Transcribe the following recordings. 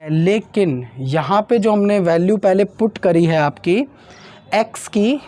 लेकिन यहाँ पे जो हमने वैल्यू पहले पुट करी है आपकी x की,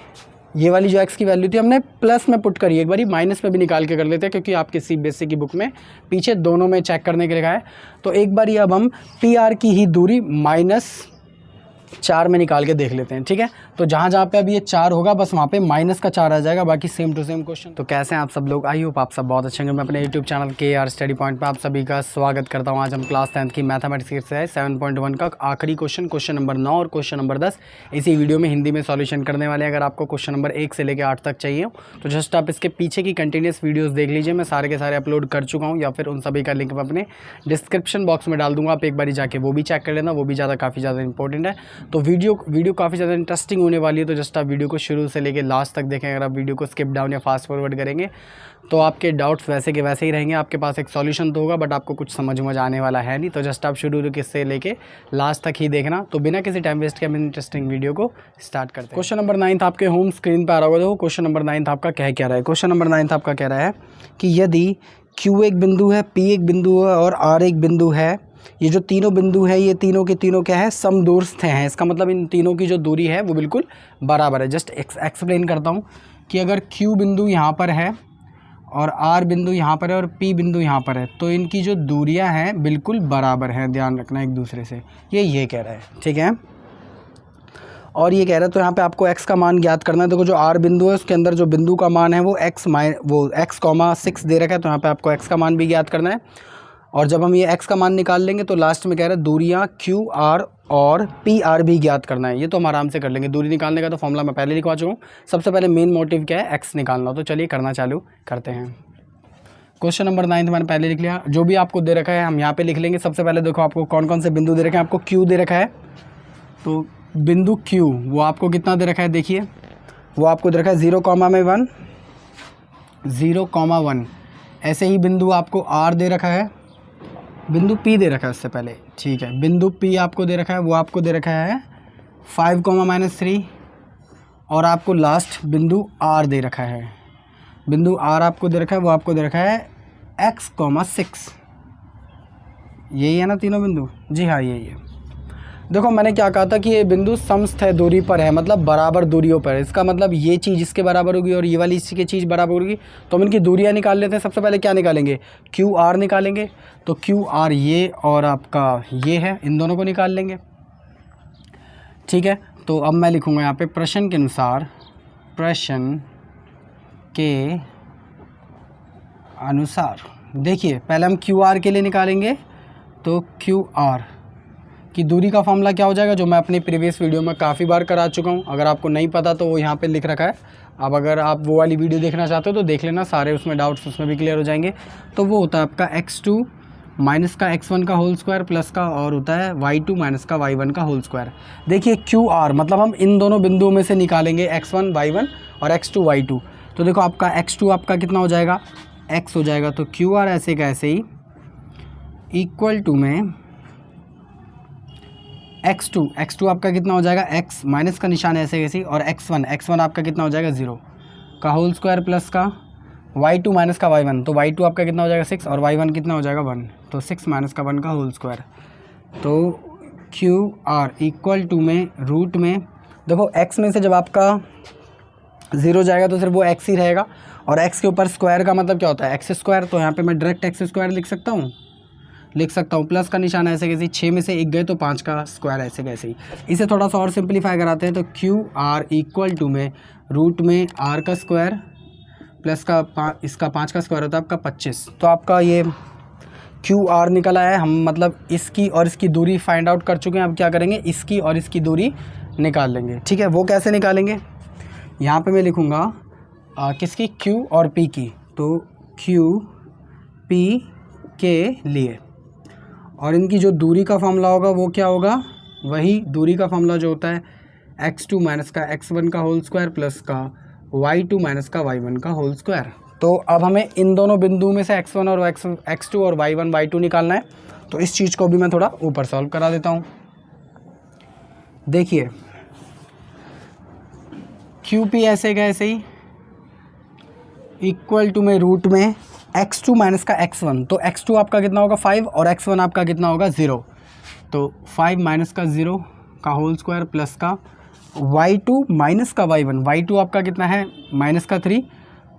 ये वाली जो x की वैल्यू थी हमने प्लस में पुट करी है। एक बारी माइनस में भी निकाल के कर लेते हैं क्योंकि आपकी CBSE की बुक में पीछे दोनों में चेक करने के लिखा है। तो एक बारी अब हम PR की ही दूरी -4 में निकाल के देख लेते हैं, ठीक है। तो जहाँ जहाँ पे अब ये 4 होगा बस वहाँ पे -4 आ जाएगा, बाकी सेम टू सेम क्वेश्चन। तो कैसे हैं आप सब लोग, आई होप आप सब बहुत अच्छे होंगे। मैं अपने YouTube channel KR study point पे आप सभी का स्वागत करता हूँ। आज हम क्लास 10th की मैथमेटिक्स से 7.1 का आखिरी क्वेश्चन नंबर 9 और क्वेश्चन नंबर 10 इसी वीडियो में हिंदी में सॉल्यूशन करने वाले हैं। अगर आपको क्वेश्चन नंबर 1 से लेकर 8 तक चाहिए तो जस्ट आप इसके पीछे की कंटिन्यूस वीडियोज़ देख लीजिए। मैं सारे के सारे अपलोड कर चुका हूँ, या फिर उन सभी का लिंक मैं अपने डिस्क्रिप्शन बॉक्स में डाल दूँगा। आप एक बारी जाके वो भी चेक कर लेना, वो भी काफ़ी ज़्यादा इंपॉर्टेंट है। तो वीडियो काफ़ी ज़्यादा इंटरेस्टिंग होने वाली है। तो जस्ट आप वीडियो को शुरू से लेकर लास्ट तक देखें। अगर आप वीडियो को स्किप डाउन या फास्ट फॉरवर्ड करेंगे तो आपके डाउट्स वैसे के वैसे ही रहेंगे। आपके पास एक सॉल्यूशन तो होगा बट आपको कुछ समझ आने वाला है नहीं। तो जस्ट आप शुरू से लेके लास्ट तक ही देखना। तो बिना किसी टाइम वेस्ट के हम इंटरेस्टिंग वीडियो को स्टार्ट करते हैं। क्वेश्चन नंबर 9 आपके होम स्क्रीन पर आ रहा होगा। देखो क्वेश्चन नंबर 9 आपका क्या रहा है। क्वेश्चन नंबर 9 आपका कह रहा है कि यदि Q एक बिंदु है, P एक बिंदु है और R एक बिंदु है, ये जो तीनों बिंदु हैं ये तीनों के तीनों क्या है, समदूरस्थ हैं। इसका मतलब इन तीनों की जो दूरी है वो बिल्कुल बराबर है। जस्ट एक्सप्लेन करता हूँ कि अगर Q बिंदु यहाँ पर है और R बिंदु यहाँ पर है और P बिंदु यहाँ पर है तो इनकी जो दूरियाँ हैं बिल्कुल बराबर हैं। ध्यान रखना एक दूसरे से, ये कह रहा है, ठीक है। और ये कह रहा है तो यहाँ पे आपको x का मान ज्ञात करना है। देखो जो R बिंदु है उसके अंदर जो बिंदु का मान है वो x,6 दे रखा है। तो यहाँ पे आपको x का मान भी ज्ञात करना है। और जब हम ये x का मान निकाल लेंगे तो लास्ट में कह रहा है दूरियाँ QR और PR भी ज्ञात करना है। ये तो हम आराम से कर लेंगे। दूरी निकालने का तो फॉर्मूला मैं पहले लिखवा चुका हूँ। सबसे पहले मेन मोटिव क्या है, x निकालना। तो चलिए करना चालू करते हैं। क्वेश्चन नंबर 9 मैंने पहले लिख लिया। जो भी आपको दे रखा है हम यहाँ पे लिख लेंगे। सबसे पहले देखो आपको कौन कौन से बिंदु दे रखे हैं। आपको Q दे रखा है, तो बिंदु Q वो आपको कितना दे रखा है, देखिए वो आपको दे रखा है 0,1 0,1। ऐसे ही बिंदु आपको R दे रखा है, बिंदु P दे रखा है उससे पहले, ठीक है। बिंदु P आपको दे रखा है, वो आपको दे रखा है 5,-3 और आपको लास्ट बिंदु R दे रखा है। बिंदु R आपको दे रखा है, वो आपको दे रखा है x,6। यही है ना तीनों बिंदु, जी हाँ यही है। देखो मैंने क्या कहा था कि ये बिंदु समस्थय दूरी पर है, मतलब बराबर दूरियों पर है। इसका मतलब ये चीज़ इसके बराबर होगी और ये वाली इसकी चीज़ बराबर होगी। तो हम इनकी दूरियाँ निकाल लेते हैं। सबसे पहले क्या निकालेंगे, QR निकालेंगे। तो QR ये और आपका ये है, इन दोनों को निकाल लेंगे, ठीक है। तो अब मैं लिखूँगा यहाँ पे प्रश्न के अनुसार देखिए पहले हम QR के लिए निकालेंगे। तो QR की दूरी का फॉर्मूला क्या हो जाएगा, जो मैं अपनी प्रीवियस वीडियो में काफ़ी बार करा चुका हूँ। अगर आपको नहीं पता तो वो यहाँ पे लिख रखा है। अब अगर आप वो वाली वीडियो देखना चाहते हो तो देख लेना, सारे उसमें डाउट्स उसमें भी क्लियर हो जाएंगे। तो वो होता है आपका x2 माइनस का x1 का होल स्क्वायर प्लस का और होता है y2 माइनस का y1 का होल स्क्वायर। देखिए QR मतलब हम इन दोनों बिंदुओं में से निकालेंगे x1 y1 और x2 y2। तो देखो आपका x2 आपका कितना हो जाएगा, x हो जाएगा। तो QR ऐसे का ऐसे ही इक्वल टू में x2 आपका कितना हो जाएगा, x माइनस का निशान ऐसे कैसे, और x1 आपका कितना हो जाएगा 0 का होल स्क्वायर प्लस का y2 माइनस का y1। तो y2 आपका कितना हो जाएगा 6 और y1 कितना हो जाएगा 1। तो 6 माइनस का 1 का होल स्क्वायर। तो QR इक्वल टू में रूट में, देखो x में से जब आपका 0 जाएगा तो सिर्फ वो x ही रहेगा और x के ऊपर स्क्वायर का मतलब क्या होता है, x स्क्वायर। तो यहाँ पर मैं डायरेक्ट x स्क्वायर लिख सकता हूँ। प्लस का निशान ऐसे कैसे, 6 में से 1 गए तो 5 का स्क्वायर ऐसे कैसे ही। इसे थोड़ा सा और सिंपलीफाई कराते हैं। तो QR इक्वल टू में रूट में R का स्क्वायर प्लस का इसका 5 का स्क्वायर होता है आपका 25। तो आपका ये QR निकला है। हम मतलब इसकी और इसकी दूरी फाइंड आउट कर चुके हैं। अब क्या करेंगे, इसकी और इसकी दूरी निकाल लेंगे, ठीक है। वो कैसे निकालेंगे, यहाँ पर मैं लिखूँगा किसकी, Q और P की। तो Q P के लिए, और इनकी जो दूरी का फॉर्मूला होगा वो क्या होगा, वही दूरी का फॉर्मूला जो होता है x2 माइनस का x1 का होल स्क्वायर प्लस का y2 माइनस का y1 का होल स्क्वायर। तो अब हमें इन दोनों बिंदुओं में से x1 और x2 और y1 y2 निकालना है। तो इस चीज़ को भी मैं थोड़ा ऊपर सॉल्व करा देता हूँ। देखिए QP ऐसे का ऐसे ही इक्वल टू में रूट में x2 माइनस का x1। तो x2 आपका कितना होगा 5 और x1 आपका कितना होगा 0 तो 5 माइनस का 0 का होल स्क्वायर प्लस का y2 माइनस का y1, y2 आपका कितना है माइनस का 3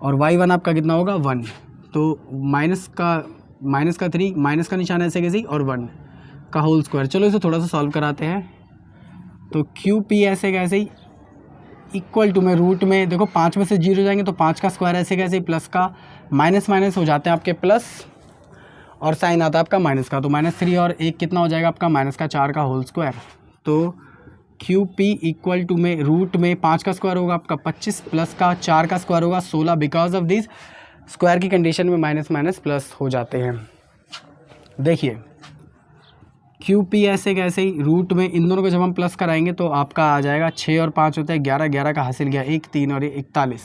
और y1 आपका कितना होगा 1, तो माइनस का 3 माइनस का निशान ऐसे कैसे और 1 का होल स्क्वायर। चलो इसे थोड़ा सा सॉल्व कराते हैं। तो क्यू पी ऐसे कैसे ही इक्वल टू में रूट में देखो 5 में से 0 जाएंगे तो 5 का स्क्वायर ऐसे कैसे प्लस का माइनस माइनस हो जाते हैं आपके प्लस और साइन आता है आपका माइनस का, तो -3 और 1 कितना हो जाएगा आपका -4 का होल स्क्वायर। तो क्यू पी इक्वल टू में रूट में 5 का स्क्वायर होगा आपका 25 प्लस का 4 का स्क्वायर होगा 16, बिकॉज ऑफ दिस स्क्वायर की कंडीशन में माइनस माइनस प्लस हो जाते हैं। देखिए क्यू पी ऐसे कैसे ही रूट में इन दोनों को जब हम प्लस कराएंगे तो आपका आ जाएगा 6 और 5 होता है 11, 11 का हासिल गया 1, 3 और 41,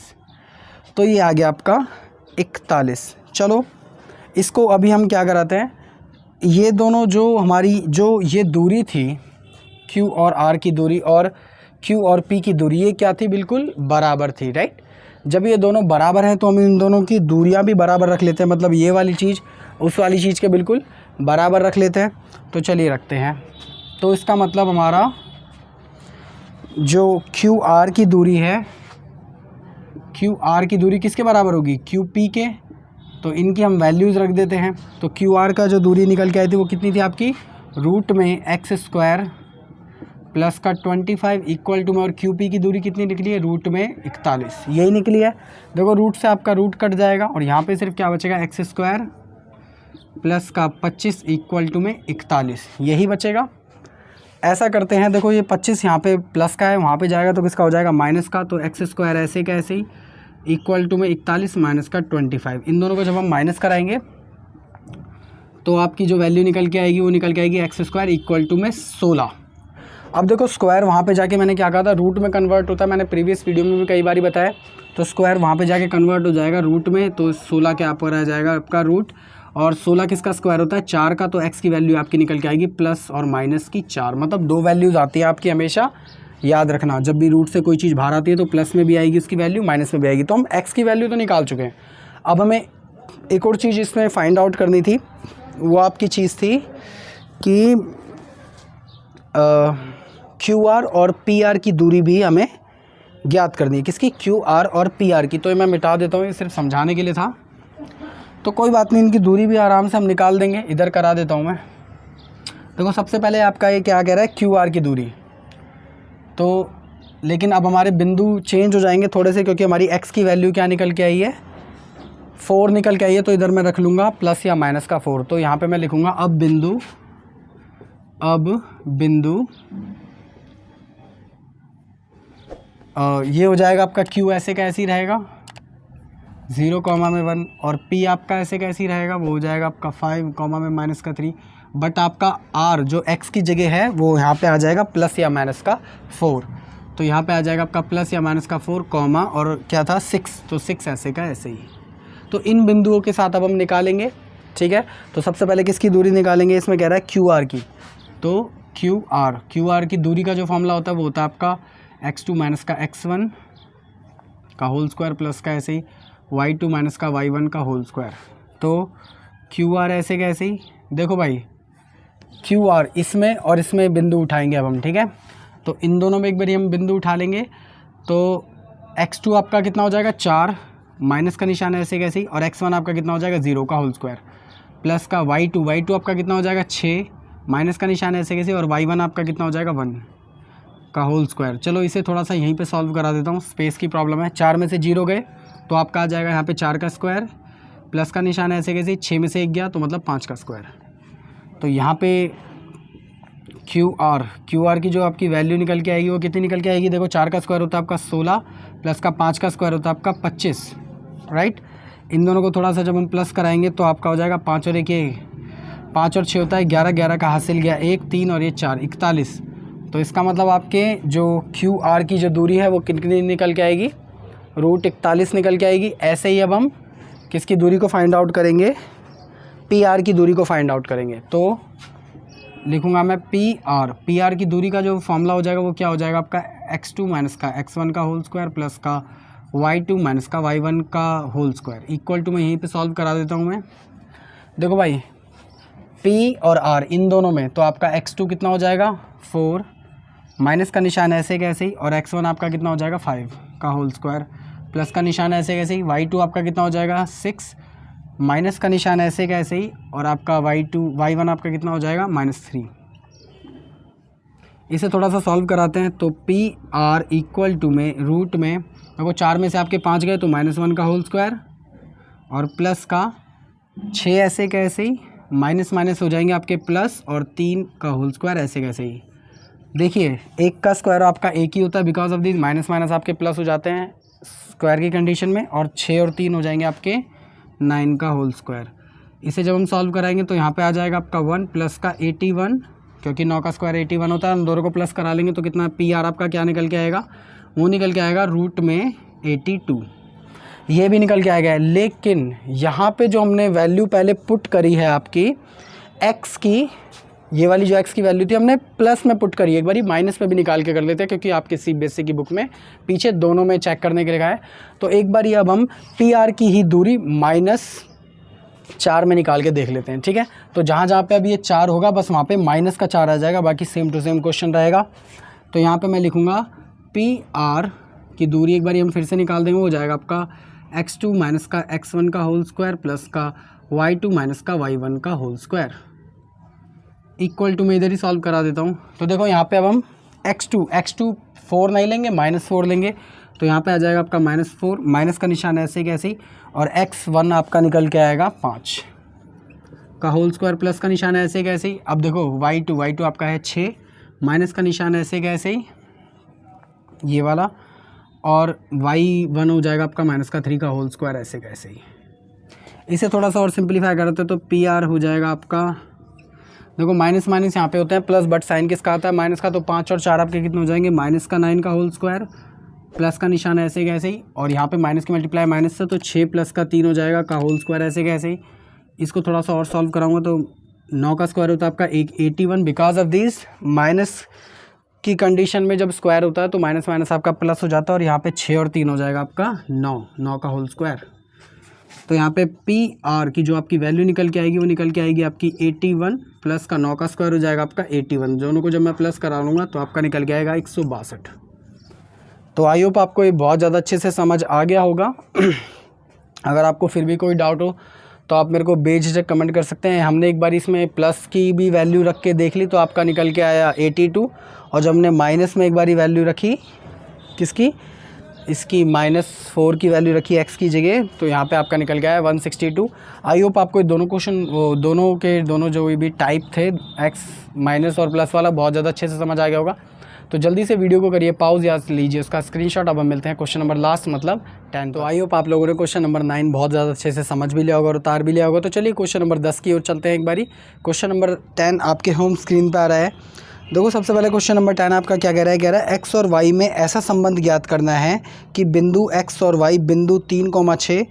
तो ये आ गया आपका 41। चलो इसको अभी हम क्या कराते हैं, ये दोनों जो हमारी जो ये दूरी थी Q और R की दूरी और Q और P की दूरी, ये क्या थी बिल्कुल बराबर थी, राइट। जब ये दोनों बराबर हैं तो हम इन दोनों की दूरियां भी बराबर रख लेते हैं, मतलब ये वाली चीज़ उस वाली चीज़ के बिल्कुल बराबर रख लेते हैं। तो चलिए रखते हैं। तो इसका मतलब हमारा जो QR की दूरी है, QR की दूरी किसके बराबर होगी QP के, तो इनकी हम वैल्यूज़ रख देते हैं। तो QR का जो दूरी निकल के आई थी वो कितनी थी आपकी रूट में x² प्लस का 25 इक्वल टू में, और QP की दूरी कितनी निकली है रूट में 41, यही निकली है। देखो रूट से आपका रूट कट जाएगा और यहाँ पे सिर्फ क्या बचेगा x² प्लस का 25 इक्वल टू में 41, यही बचेगा। ऐसा करते हैं, देखो ये 25 यहाँ पे प्लस का है, वहाँ पे जाएगा तो किसका हो जाएगा माइनस का, तो x² ऐसे कैसे ही इक्वल टू में 41 माइनस का 25, इन दोनों को जब हम माइनस कराएंगे तो आपकी जो वैल्यू निकल के आएगी वो निकल के आएगी x² इक्वल टू में 16। अब देखो स्क्वायर वहाँ पे जाके मैंने क्या कहा था रूट में कन्वर्ट होता है, मैंने प्रीवियस वीडियो में भी कई बार बताया। तो स्क्वायर वहाँ पे जाके कन्वर्ट हो जाएगा रूट में, तो 16 के आप आ जाएगा आपका रूट, और 16 किसका स्क्वायर होता है 4 का, तो x की वैल्यू आपकी निकल के आएगी प्लस और माइनस की 4, मतलब 2 वैल्यूज़ आती है आपकी, हमेशा याद रखना। जब भी रूट से कोई चीज़ बाहर आती है तो प्लस में भी आएगी उसकी वैल्यू, माइनस में भी आएगी। तो हम x की वैल्यू तो निकाल चुके हैं। अब हमें एक और चीज़ इसमें फाइंड आउट करनी थी, वो आपकी चीज़ थी कि QR और PR की दूरी भी हमें ज्ञात करनी है। किसकी QR और PR की। तो ये मैं मिटा देता हूँ, ये सिर्फ समझाने के लिए था, तो कोई बात नहीं, इनकी दूरी भी आराम से हम निकाल देंगे। इधर करा देता हूँ मैं। देखो सबसे पहले आपका ये क्या कह रहा है QR की दूरी, तो लेकिन अब हमारे बिंदु चेंज हो जाएंगे थोड़े से, क्योंकि हमारी x की वैल्यू क्या निकल के आई है 4 निकल के आई है। तो इधर मैं रख लूँगा प्लस या माइनस का 4, तो यहाँ पे मैं लिखूँगा अब बिंदु ये हो जाएगा आपका Q ऐसे का ऐसे ही रहेगा 0, में 1, और P आपका ऐसे का ऐसे ही रहेगा, वो हो जाएगा आपका 5, में माइनस का 3, बट आपका R जो x की जगह है वो यहाँ पे आ जाएगा प्लस या माइनस का 4, तो यहाँ पे आ जाएगा आपका प्लस या माइनस का 4, और क्या था 6, तो 6 ऐसे का ऐसे ही। तो इन बिंदुओं के साथ अब हम निकालेंगे, ठीक है। तो सबसे पहले किसकी दूरी निकालेंगे, इसमें कह रहा है QR की। तो QR की दूरी का जो फॉर्मूला होता है वो होता है आपका x2 माइनस का x1 का होल स्क्वायर प्लस का ऐसे ही y2 माइनस का y1 का होल स्क्वायर। तो QR ऐसे कैसे ही, देखो भाई QR इसमें और इसमें बिंदु उठाएंगे अब हम, ठीक है। तो इन दोनों में एक बार हम बिंदु उठा लेंगे, तो x2 आपका कितना हो जाएगा 4, माइनस का निशान ऐसे कैसे ही, और x1 आपका कितना हो जाएगा 0 का होल स्क्वायर प्लस का y2 आपका कितना हो जाएगा 6, माइनस का निशान ऐसे कैसे, और y1 आपका कितना हो जाएगा 1 का होल स्क्वायर। चलो इसे थोड़ा सा यहीं पे सॉल्व करा देता हूँ, स्पेस की प्रॉब्लम है। 4 में से 0 गए तो आपका आ जाएगा यहाँ पे 4 का स्क्वायर प्लस का निशान ऐसे कैसे, 6 में से 1 गया तो मतलब 5 का स्क्वायर। तो यहाँ पे QR की जो आपकी वैल्यू निकल के आएगी वो कितनी निकल के आएगी, देखो 4 का स्क्वायर होता है आपका 16 प्लस का 5 का स्क्वायर होता है आपका 25, राइट। इन दोनों को थोड़ा सा जब हम प्लस कराएंगे तो आपका हो जाएगा 5 और 1 5 और 6 होता है 11, 11 का हासिल गया 1, 3 और ये 4, 41। तो इसका मतलब आपके जो QR की जो दूरी है वो कितनी निकल के आएगी, रूट 41 निकल के आएगी। ऐसे ही अब हम किसकी दूरी को फाइंड आउट करेंगे, PR की दूरी को फाइंड आउट करेंगे। तो लिखूंगा मैं PR की दूरी का जो फॉर्मूला हो जाएगा वो क्या हो जाएगा आपका x2 माइनस का x1 का होल स्क्वायर प्लस का y2 माइनस का y1 का होल स्क्वायर इक्वल टू, मैं यहीं पे सॉल्व करा देता हूँ मैं। देखो भाई P और R इन दोनों में, तो आपका x2 कितना हो जाएगा 4, माइनस का निशान ऐसे कैसे ही, और x1 आपका कितना हो जाएगा 5 का होल स्क्वायर, प्लस का निशान ऐसे कैसे ही, y2 आपका कितना हो जाएगा 6, माइनस का निशान ऐसे कैसे ही, और आपका y1 आपका कितना हो जाएगा -3। इसे थोड़ा सा सॉल्व कराते हैं। तो PR इक्वल टू में रूट में देखो 4 में से आपके 5 गए तो -1 का होल स्क्वायर, और प्लस का 6 ऐसे कैसे ही, माइनस माइनस हो जाएंगे आपके प्लस, और 3 का होल स्क्वायर ऐसे कैसे ही। देखिए 1 का स्क्वायर आपका 1 ही होता है, because of this minus minus आपके प्लस हो जाते हैं स्क्वायर की कंडीशन में, और 6 और 3 हो जाएंगे आपके 9 का होल स्क्वायर। इसे जब हम सॉल्व कराएंगे तो यहाँ पे आ जाएगा आपका 1 प्लस का 81, क्योंकि 9 का स्क्वायर 81 होता है, हम दोनों को प्लस करा लेंगे तो कितना PR आपका क्या निकल के आएगा, वो निकल के आएगा रूट में 82, ये भी निकल के आएगा। लेकिन यहाँ पे जो हमने वैल्यू पहले पुट करी है आपकी x की, ये वाली जो x की वैल्यू थी हमने प्लस में पुट करी, एक बारी माइनस में भी निकाल के कर लेते हैं, क्योंकि आपके CBSE की बुक में पीछे दोनों में चेक करने के लिए है। तो एक बारी अब हम PR की ही दूरी -4 में निकाल के देख लेते हैं, ठीक है। तो जहाँ जहाँ पे अब ये 4 होगा बस वहाँ पे माइनस का 4 आ जाएगा, बाकी सेम टू सेम क्वेश्चन रहेगा। तो यहाँ पे मैं लिखूँगा PR की दूरी एक बारी हम फिर से निकाल देंगे, हो जाएगा आपका x2 माइनस का x1 का होल स्क्वायर प्लस का y2 माइनस का y1 का होल स्क्वायर इक्वल टू, मैं इधर ही सॉल्व करा देता हूँ। तो देखो यहाँ पे अब हम x2 4 नहीं लेंगे, -4 लेंगे, तो यहाँ पे आ जाएगा आपका -4, माइनस का निशान ऐसे कैसे ही, और x1 आपका निकल के आएगा 5 का होल स्क्वायर, प्लस का निशान ऐसे कैसे ही। अब देखो y2 आपका है 6, माइनस का निशान ऐसे कैसे ही ये वाला, और y1 हो जाएगा आपका -3 का होल स्क्वायर ऐसे कैसे ही। इसे थोड़ा सा और सिंप्लीफाई करते हैं तो PR हो जाएगा आपका, देखो माइनस माइनस यहाँ पे होते हैं प्लस, बट साइन किसका आता है माइनस का, तो 5 और 4 आपके कितने हो जाएंगे -9 का होल स्क्वायर, प्लस का निशान ऐसे कैसे ही, और यहाँ पे माइनस की मल्टीप्लाई माइनस से, तो 6 प्लस का 3 हो जाएगा का होल स्क्वायर ऐसे कैसे ही। इसको थोड़ा सा और सॉल्व कराऊंगा तो 9 का स्क्वायर होता है आपका 81, बिकॉज ऑफ दिस माइनस की कंडीशन में जब स्क्वायर होता है तो माइनस माइनस आपका प्लस हो जाता है, और यहाँ पे 6 और 3 हो जाएगा आपका 9 का होल स्क्वायर। तो यहाँ पे PR की जो आपकी वैल्यू निकल के आएगी वो निकल के आएगी आपकी 81, प्लस का 9 का स्क्वायर हो जाएगा आपका 81, दोनों को जब मैं प्लस करा लूँगा तो आपका निकल के आएगा 162। तो आई होप आपको ये बहुत ज़्यादा अच्छे से समझ आ गया होगा। अगर आपको फिर भी कोई डाउट हो तो आप मेरे को बेझिझक कमेंट कर सकते हैं। हमने एक बार इसमें प्लस की भी वैल्यू रख के देख ली तो आपका निकल के आया 82, और जब हमने माइनस में एक बारी वैल्यू रखी किसकी, इसकी -4 की वैल्यू रखी x की जगह, तो यहाँ पे आपका निकल गया है 162। आई होप आपको ये दोनों क्वेश्चन, दोनों जो भी टाइप थे x माइनस और प्लस वाला, बहुत ज़्यादा अच्छे से समझ आ गया होगा। तो जल्दी से वीडियो को करिए पॉज या लीजिए उसका स्क्रीनशॉट। अब हम मिलते हैं क्वेश्चन नंबर लास्ट मतलब 10। तो आई होप आप लोगों ने क्वेश्चन नंबर 9 बहुत ज़्यादा अच्छे से समझ भी लिया होगा और उतार भी लिया होगा। तो चलिए क्वेश्चन नंबर 10 की ओर चलते हैं एक बारी। क्वेश्चन नंबर 10 आपके होम स्क्रीन पर आ रहा है। देखो सबसे पहले क्वेश्चन नंबर 10 आपका क्या कह रहा है x और y में ऐसा संबंध ज्ञात करना है कि बिंदु x और y बिंदु 3,6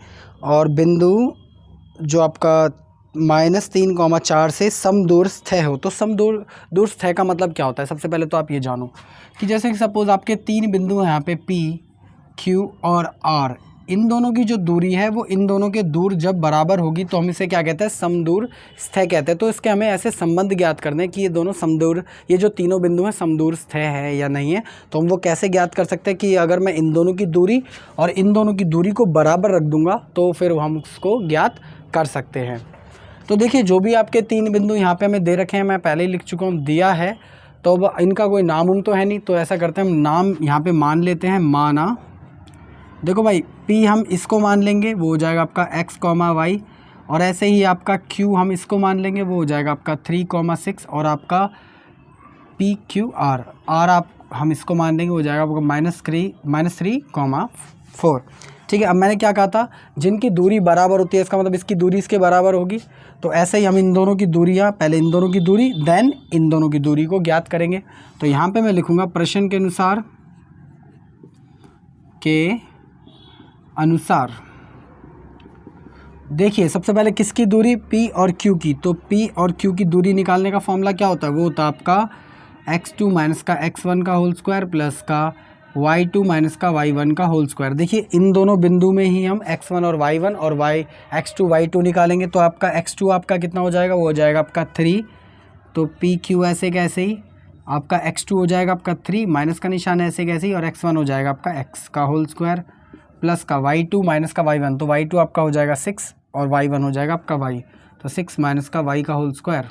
और बिंदु जो आपका -3,4 से समदूरस्थ हो। तो समदूरस्थ का मतलब क्या होता है, सबसे पहले तो आप ये जानो कि जैसे कि सपोज़ आपके 3 बिंदु हैं यहाँ पे P, Q और R, इन दोनों की जो दूरी है वो इन दोनों के दूर जब बराबर होगी तो हम इसे क्या कहते हैं, समदूरस्थ कहते हैं। तो इसके हमें ऐसे संबंध ज्ञात करने कि ये दोनों ये जो तीनों बिंदु हैं समदूरस्थ है या नहीं है। तो हम वो कैसे ज्ञात कर सकते हैं कि अगर मैं इन दोनों की दूरी और इन दोनों की दूरी को बराबर रख दूंगा तो फिर हम उसको ज्ञात कर सकते हैं। तो देखिए जो भी आपके 3 बिंदु यहाँ पे हमें दे रखे हैं, मैं पहले ही लिख चुका हूँ, दिया है, तो अब इनका कोई नाम तो है नहीं, तो ऐसा करते हैं हम नाम यहाँ पे मान लेते हैं। माना देखो भाई P हम इसको मान लेंगे, वो हो जाएगा आपका x, y, और ऐसे ही आपका Q हम इसको मान लेंगे, वो हो जाएगा आपका 3,6, और आपका PQR आप हम इसको मान लेंगे, हो जाएगा आपका -3,4। ठीक है। अब मैंने क्या कहा था, जिनकी दूरी बराबर होती है इसका मतलब इसकी दूरी इसके बराबर होगी। तो ऐसे ही हम इन दोनों की दूरियाँ, पहले इन दोनों की दूरी देन इन दोनों की दूरी को ज्ञात करेंगे। तो यहाँ पे मैं लिखूँगा प्रश्न के अनुसार देखिए सबसे पहले किसकी दूरी, P और Q की। तो P और Q की दूरी निकालने का फॉर्मूला क्या होता है, वो होता है आपका x2 माइनस का x1 का होल स्क्वायर प्लस का y2 माइनस का y1 का होल स्क्वायर। देखिए इन दोनों बिंदु में ही हम x1 और y1 और x2 y2 निकालेंगे, तो आपका x2 आपका कितना हो जाएगा, वो हो जाएगा आपका 3। तो पी क्यू ऐसे कैसे ही आपका x2 हो जाएगा आपका 3, माइनस का निशान ऐसे कैसे ही, और x1 हो जाएगा आपका x का होल स्क्वायर प्लस का y2 माइनस का y1, तो y2 आपका हो जाएगा 6 और y1 हो जाएगा आपका y, तो 6 माइनस का y का होल स्क्वायर।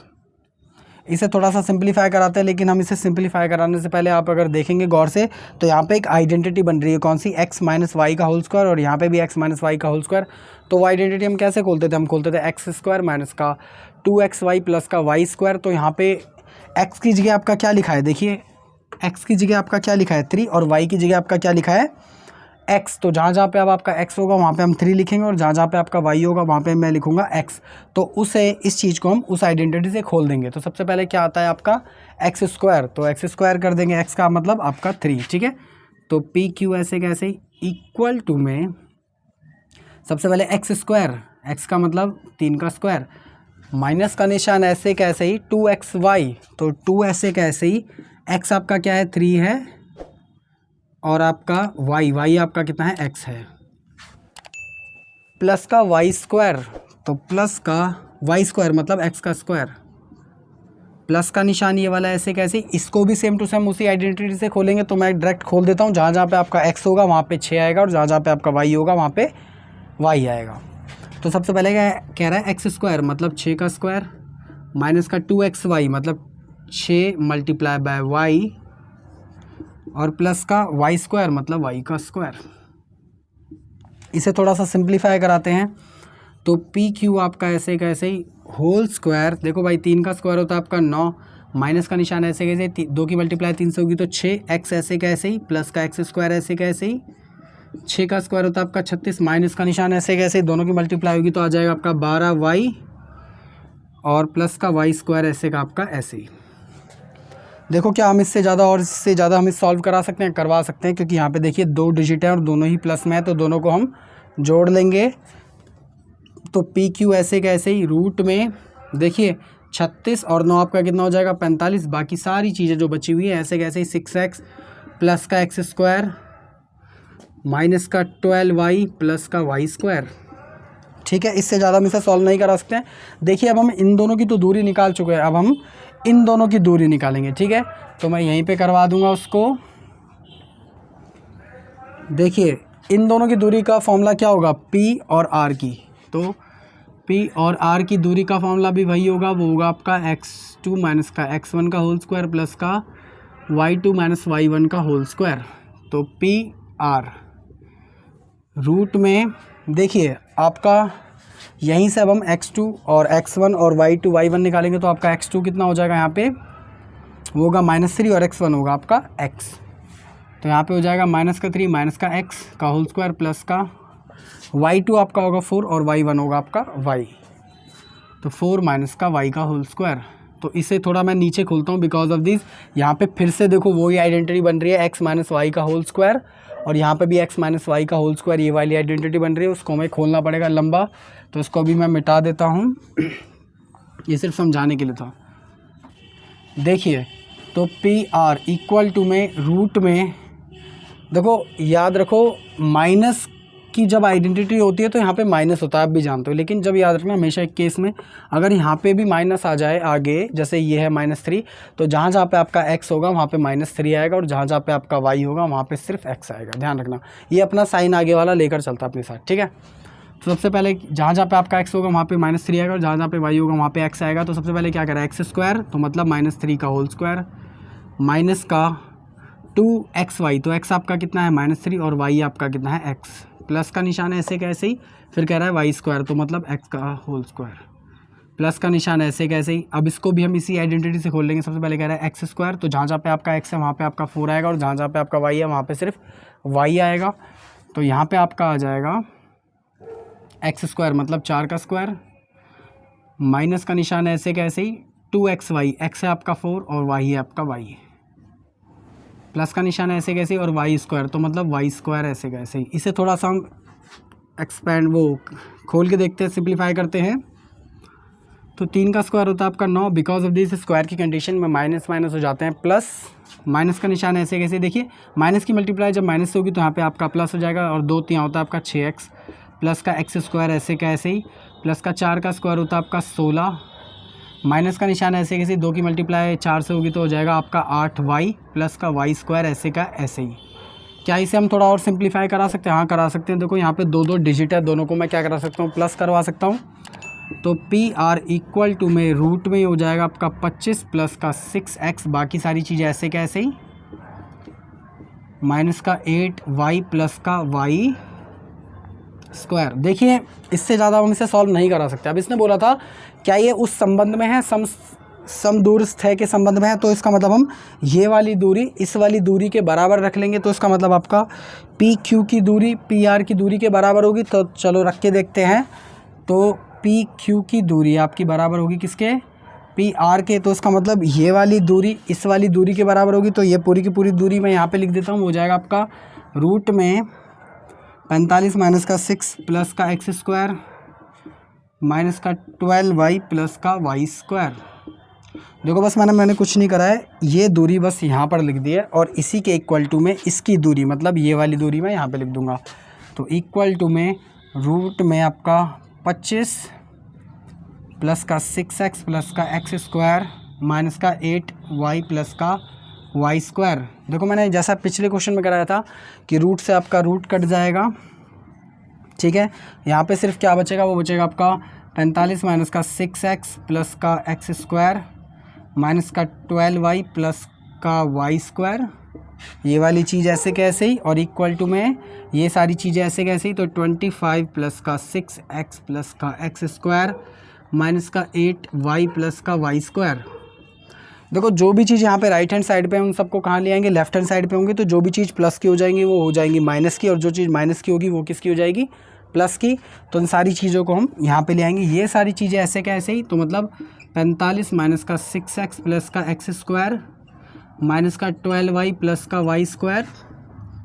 इसे थोड़ा सा सिंपलीफाई कराते हैं, लेकिन हम इसे सिंपलीफाई कराने से पहले आप अगर देखेंगे गौर से तो यहाँ पे एक आइडेंटिटी बन रही है, कौन सी, x माइनस वाई का होल स्क्वायर, और यहाँ पे भी x माइनस वाई का होल स्क्वायर। तो वो आइडेंटिटी हम कैसे खोलते थे, हम खोलते थे एक्स स्क्वायर माइनस का 2xy प्लस का वाई स्क्वायर। तो यहाँ पे x की जगह आपका क्या लिखा है, देखिए x की जगह आपका क्या लिखा है 3, और y की जगह आपका क्या लिखा है x। तो जहाँ जहाँ पे अब आपका x होगा वहाँ पे हम 3 लिखेंगे, और जहाँ जहाँ पे आपका y होगा वहाँ पे मैं लिखूँगा x। तो उसे इस चीज़ को हम उस आइडेंटिटी से खोल देंगे। तो सबसे पहले क्या आता है आपका एक्स स्क्वायर, तो एक्स स्क्वायर कर देंगे, x का मतलब आपका 3, ठीक है। तो पी क्यू ऐसे कैसे इक्वल टू में सबसे पहले एक्स स्क्वायर, एक्स का मतलब 3 का स्क्वायर, माइनस का निशान ऐसे कैसे ही 2xy, तो 2 ऐसे कैसे ही x आपका क्या है 3 है, और आपका y आपका कितना है x है, प्लस का y स्क्वायर, तो प्लस का y स्क्वायर मतलब x का स्क्वायर, प्लस का निशान ये वाला ऐसे कैसे, इसको भी सेम टू सेम उसी आइडेंटिटी से खोलेंगे। तो मैं डायरेक्ट खोल देता हूँ, जहाँ जहाँ पे आपका x होगा वहाँ पे 6 आएगा, और जहाँ जहाँ पे आपका y होगा वहाँ पे y आएगा। तो सबसे पहले क्या कह रहा है, एक्स स्क्वायर मतलब 6 का स्क्वायर माइनस का 2xy मतलब 6 मल्टीप्लाई बाय y, और प्लस का y स्क्वायर मतलब y का स्क्वायर। इसे थोड़ा सा सिंप्लीफाई कराते हैं, तो पी क्यू आपका ऐसे कैसे ही होल स्क्वायर, देखो भाई 3 का स्क्वायर होता है आपका 9, माइनस का निशान ऐसे कैसे 2 की मल्टीप्लाई 3 से होगी तो 6x ऐसे कैसे ही, प्लस का एक्स स्क्वायर ऐसे कैसे ही, 6 का स्क्वायर होता है आपका 36, माइनस का निशान ऐसे कैसे, दोनों की मल्टीप्लाई होगी तो आ जाएगा आपका 12y, और प्लस का y स्क्वायर ऐसे का आपका ऐसे ही। देखो क्या हम इससे ज़्यादा और इससे ज़्यादा हम इस सॉल्व करा सकते हैं, करवा सकते हैं, क्योंकि यहाँ पे देखिए 2 डिजिट है और दोनों ही प्लस में है, तो दोनों को हम जोड़ लेंगे। तो पी क्यू ऐसे कैसे ही रूट में देखिए 36 और 9 आपका कितना हो जाएगा 45, बाकी सारी चीज़ें जो बची हुई है ऐसे कैसे ही 6x प्लस का एक्स स्क्वायर माइनस का 12y प्लस का y स्क्वायर, ठीक है। इससे ज़्यादा हम इसे सॉल्व नहीं करा सकते हैं। देखिए अब हम इन दोनों की तो दूरी निकाल चुके हैं, अब हम इन दोनों की दूरी निकालेंगे, ठीक है। तो मैं यहीं पे करवा दूंगा उसको। देखिए इन दोनों की दूरी का फॉर्मूला क्या होगा, P और R की, तो P और R की दूरी का फॉर्मूला भी वही होगा, वो होगा आपका x2 माइनस का x1 का होल स्क्वायर प्लस का y2 माइनस y1 का होल स्क्वायर। तो P R रूट में देखिए आपका यहीं से अब हम x2 और x1 और y2 y1 निकालेंगे, तो आपका x2 कितना हो जाएगा यहाँ पे, वो होगा -3 और x1 होगा आपका x, तो यहाँ पे हो जाएगा माइनस का 3 माइनस का x का होल स्क्वायर प्लस का y2 आपका होगा 4 और y1 होगा आपका y, तो 4 माइनस का y का होल स्क्वायर। तो इसे थोड़ा मैं नीचे खोलता हूँ बिकॉज ऑफ दिस, यहाँ पे फिर से देखो वही आइडेंटिटी बन रही है x माइनस वाई का होल स्क्वायर, और यहाँ पे भी x माइनस वाई का होल स्क्वायर, ये वाली आइडेंटिटी बन रही है, उसको हमें खोलना पड़ेगा लंबा, तो इसको अभी मैं मिटा देता हूँ, ये सिर्फ समझाने के लिए था। देखिए तो पी आर इक्वल टू में रूट में, देखो याद रखो माइनस की जब आइडेंटिटी होती है तो यहाँ पे माइनस होता है, आप भी जानते हो, लेकिन जब याद रखना हमेशा एक केस में अगर यहाँ पे भी माइनस आ जाए आगे, जैसे ये है -3, तो जहाँ जहाँ पे आपका x होगा वहाँ पे -3 आएगा, और जहाँ जहाँ पे आपका y होगा वहाँ पे सिर्फ x आएगा, ध्यान रखना। ये अपना साइन आगे वाला लेकर चलता है अपने साथ, ठीक है। तो सबसे पहले जहाँ जहाँ पे आपका x होगा वहाँ पे -3 आएगा, और जहाँ जहाँ पे y होगा वहाँ पे x आएगा। तो सबसे पहले क्या करें, एक्स स्क्वायर तो मतलब -3 का होल स्क्वायर माइनस का 2xy, तो x आपका कितना है -3 और y आपका कितना है x, प्लस का निशान ऐसे कैसे ही, फिर कह रहा है y स्क्वायर तो मतलब x का होल स्क्वायर, प्लस का निशान ऐसे कैसे ही। अब इसको भी हम इसी आइडेंटिटी से खोल लेंगे। सबसे पहले कह रहा है एक्स स्क्वायर, तो जहाँ जहाँ पे आपका x है वहाँ पे आपका 4 आएगा, और जहाँ जहाँ पे आपका y है वहाँ पे सिर्फ y आएगा। तो यहाँ पे आपका आ जाएगा एक्स स्क्वायर मतलब 4 का स्क्वायर, माइनस का निशान ऐसे कैसे ही 2xy, x है आपका 4 और y है आपका y, प्लस का निशान ऐसे कैसे और y स्क्वायर तो मतलब y स्क्वायर ऐसे कैसे ही। इसे थोड़ा सा हम एक्सपेंड वो खोल के देखते हैं, सिंप्लीफाई करते हैं। तो 3 का स्क्वायर होता है आपका 9, बिकॉज ऑफ दिस स्क्वायर की कंडीशन में माइनस माइनस हो जाते हैं प्लस, माइनस का निशान ऐसे कैसे, देखिए माइनस की मल्टीप्लाई जब माइनस से होगी तो यहाँ पे आपका प्लस हो जाएगा, और 2 यहाँ होता है आपका 6x प्लस का एक्स स्क्वायर ऐसे का ऐसे ही, प्लस का 4 का स्क्वायर होता है आपका 16, माइनस का निशान ऐसे कैसे, 2 की मल्टीप्लाई 4 से होगी तो हो जाएगा आपका 8y प्लस का वाई स्क्वायर ऐसे का ऐसे ही। क्या इसे हम थोड़ा और सिंप्लीफाई करा सकते हैं? हाँ करा सकते हैं। देखो यहाँ पे 2 डिजिट है, दोनों को मैं क्या करा सकता हूँ, प्लस करवा सकता हूँ। तो पी आर इक्वल टू में रूट में हो जाएगा आपका 25 प्लस का 6x, बाकी सारी चीज़ें ऐसे का ऐसे ही, माइनस का 8y प्लस का वाई स्क्वायर। देखिए इससे ज़्यादा हम इसे सॉल्व नहीं करा सकते। अब इसने बोला था क्या ये उस संबंध में है, समदूरस्थ है के संबंध में है, तो इसका मतलब हम ये वाली दूरी इस वाली दूरी के बराबर रख लेंगे, तो इसका मतलब आपका पी क्यू की दूरी पी आर की दूरी के बराबर होगी। तो चलो रख के देखते हैं। तो पी क्यू की दूरी आपकी बराबर होगी किसके, पी आर के, तो इसका मतलब ये वाली दूरी इस वाली दूरी के बराबर होगी। तो ये पूरी की पूरी दूरी मैं यहाँ पे लिख देता हूँ, हो जाएगा आपका रूट में 45 माइनस का 6 प्लस का एक्स स्क्वायर माइनस का 12y प्लस का वाई स्क्वायर। देखो बस मैंने कुछ नहीं करा है, ये दूरी बस यहाँ पर लिख दी है, और इसी के इक्वल टू में इसकी दूरी मतलब ये वाली दूरी मैं यहाँ पे लिख दूँगा। तो इक्वल टू में रूट में आपका 25 प्लस का 6x प्लस का एक्स स्क्वायर माइनस का 8y प्लस का वाई स्क्वायर। देखो मैंने जैसा पिछले क्वेश्चन में कराया था कि रूट से आपका रूट कट जाएगा, ठीक है। यहाँ पे सिर्फ क्या बचेगा, वो बचेगा आपका 45 माइनस का 6x प्लस का एक्स स्क्वायर माइनस का 12y प्लस का वाई स्क्वायर, ये वाली चीज़ ऐसे कैसे ही, और इक्वल टू में ये सारी चीज़ें ऐसे कैसे ही। तो 25 प्लस का 6x प्लस का एक्स स्क्वायर माइनस का 8y प्लस का वाई स्क्वायर। देखो जो भी चीज़ यहाँ पे राइट हैंड साइड पे है उन सबको कहाँ ले आएंगे, लेफ्ट हैंड साइड पे होंगे। तो जो भी चीज़ प्लस की हो जाएंगी वो हो जाएंगी माइनस की, और जो चीज़ माइनस की होगी वो किसकी हो जाएगी, प्लस की। तो इन सारी चीज़ों को हम यहाँ पे ले आएंगे, ये सारी चीज़ें ऐसे क्या ऐसे ही। तो मतलब 45 माइनस का 6x प्लस का एक्स स्क्वायर माइनस का 12y प्लस का वाई स्क्वायर,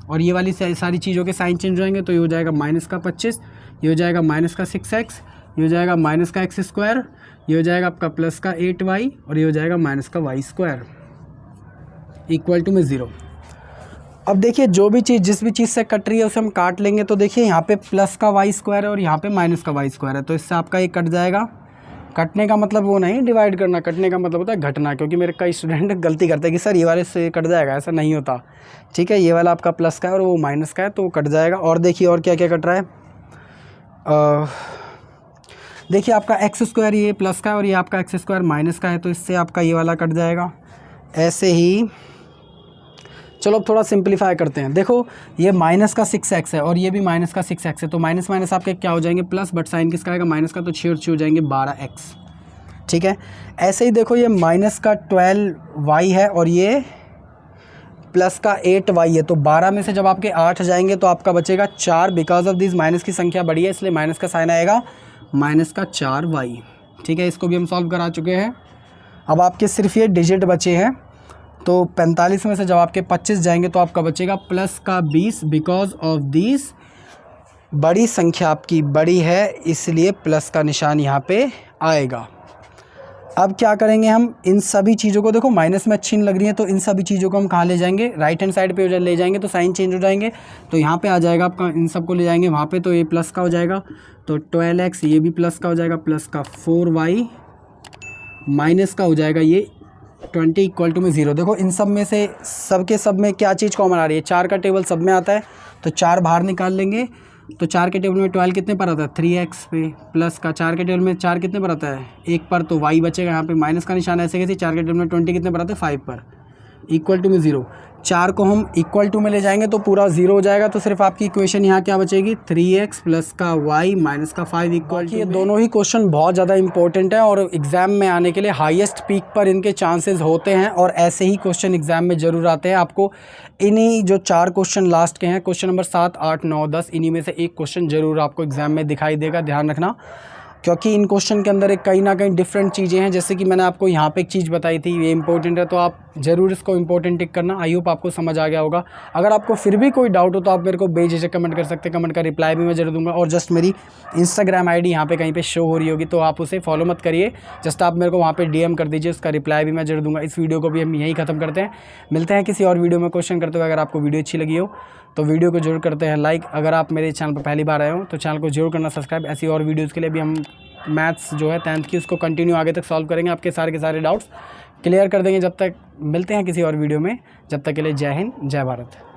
और ये वाली सारी चीज़ों के साइन चेंज हो जाएंगे। तो ये हो जाएगा माइनस का 25, ये हो जाएगा माइनस का 6x, ये हो जाएगा माइनस का एक्स स्क्वायर, ये हो जाएगा आपका प्लस का 8y, और ये हो जाएगा माइनस का वाई स्क्वायर इक्वल टू में 0। अब देखिए जो भी चीज़ जिस भी चीज़ से कट रही है उसे हम काट लेंगे। तो देखिए यहाँ पे प्लस का वाई स्क्वायर है और यहाँ पे माइनस का वाई स्क्वायर है, तो इससे आपका ये कट जाएगा। कटने का मतलब वो नहीं डिवाइड करना, कटने का मतलब होता है घटना, क्योंकि मेरे कई स्टूडेंट गलती करते हैं कि सर ये वाले से कट जाएगा, ऐसा नहीं होता, ठीक है। ये वाला आपका प्लस का है और वो माइनस का है, तो कट जाएगा। और देखिए और क्या क्या कट रहा है, देखिए आपका एक्स स्क्वायर ये प्लस का है और ये आपका एक्स स्क्वायर माइनस का है, तो इससे आपका ये वाला कट जाएगा। ऐसे ही चलो अब थोड़ा सिंपलीफाई करते हैं। देखो ये माइनस का 6x है और ये भी माइनस का 6x है, तो माइनस माइनस आपके क्या हो जाएंगे प्लस, बट साइन किसका आएगा माइनस का, तो छेड़ हो जाएंगे 12x, ठीक है। ऐसे ही देखो ये माइनस का 12y है और ये प्लस का 8y है, तो 12 में से जब आपके 8 जाएंगे तो आपका बचेगा 4। बिकॉज ऑफ दिस माइनस की संख्या बड़ी है इसलिए माइनस का साइन आएगा माइनस का 4y, ठीक है। इसको भी हम सॉल्व करा चुके हैं। अब आपके सिर्फ ये डिजिट बचे हैं, तो 45 में से जब आपके 25 जाएंगे तो आपका बचेगा प्लस का 20। बिकॉज ऑफ दिस बड़ी संख्या आपकी बड़ी है इसलिए प्लस का निशान यहाँ पे आएगा। अब क्या करेंगे हम इन सभी चीज़ों को, देखो माइनस में अच्छी नहीं लग रही है तो इन सभी चीज़ों को हम कहाँ ले जाएंगे, राइट हैंड साइड पे ले जाएंगे, तो साइन चेंज हो जाएंगे। तो यहाँ पे आ जाएगा आपका, इन सब को ले जाएंगे वहाँ पे, तो ये प्लस का हो जाएगा, तो 12x ये भी प्लस का हो जाएगा, प्लस का 4y माइनस का हो जाएगा ये 20 इक्वल टू में 0। देखो इन सब में से सब में क्या चीज़ कॉमन आ रही है, 4 का टेबल सब में आता है, तो 4 बाहर निकाल लेंगे। तो 4 के टेबल में 12 कितने पर आता है 3x पे, प्लस का 4 के टेबल में 4 कितने पर आता है 1 पर, तो y बचेगा यहाँ पे माइनस का निशान ऐसे कैसे, 4 के टेबल में 20 कितने पर आता है 5 पर, इक्वल टू में 0। 4 को हम इक्वल टू में ले जाएंगे तो पूरा 0 हो जाएगा, तो सिर्फ आपकी इक्वेशन यहाँ क्या बचेगी 3x प्लस का y माइनस का 5 इक्वल टू। ये दोनों ही क्वेश्चन बहुत ज़्यादा इंपॉर्टेंट है और एग्ज़ाम में आने के लिए हाईएस्ट पीक पर इनके चांसेस होते हैं, और ऐसे ही क्वेश्चन एग्ज़ाम में ज़रूर आते हैं। आपको इन्हीं जो 4 क्वेश्चन लास्ट के हैं, क्वेश्चन नंबर 7, 8, 9, 10, इन्हीं में से एक क्वेश्चन ज़रूर आपको एग्ज़ाम में दिखाई देगा, ध्यान रखना। क्योंकि इन क्वेश्चन के अंदर एक कहीं ना कहीं डिफरेंट चीज़ें हैं। जैसे कि मैंने आपको यहाँ पे एक चीज़ बताई थी, ये इंपॉर्टेंट है, तो आप ज़रूर इसको इंपॉर्टेंट टिक करना। आई होप आपको समझ आ गया होगा। अगर आपको फिर भी कोई डाउट हो तो आप मेरे को बेझिझक कमेंट कर सकते हैं, कमेंट का रिप्लाई भी मैं जरूर दूंगा। और जस्ट मेरी इंस्टाग्राम ID यहाँ पे कहीं पे शो हो रही होगी, तो आप उसे फॉलो मत करिए, जस्ट आप मेरे को वहाँ पे DM कर दीजिए, उसका रिप्लाई भी मैं जरूर दूंगा। इस वीडियो को भी हम यहीं ख़त्म करते हैं, मिलते हैं किसी और वीडियो में क्वेश्चन करते हुए। अगर आपको वीडियो अच्छी लगी हो तो वीडियो को जरूर करते हैं लाइक। अगर आप मेरे चैनल पर पहली बार आए हो तो चैनल को जरूर करना सब्सक्राइब। ऐसी और वीडियोज़ के लिए भी हम मैथ्स जो है 10th की उसको कंटिन्यू आगे तक सॉल्व करेंगे, आपके सारे के सारे डाउट्स क्लियर कर देंगे। जब तक मिलते हैं किसी और वीडियो में, जब तक के लिए जय हिंद, जय भारत।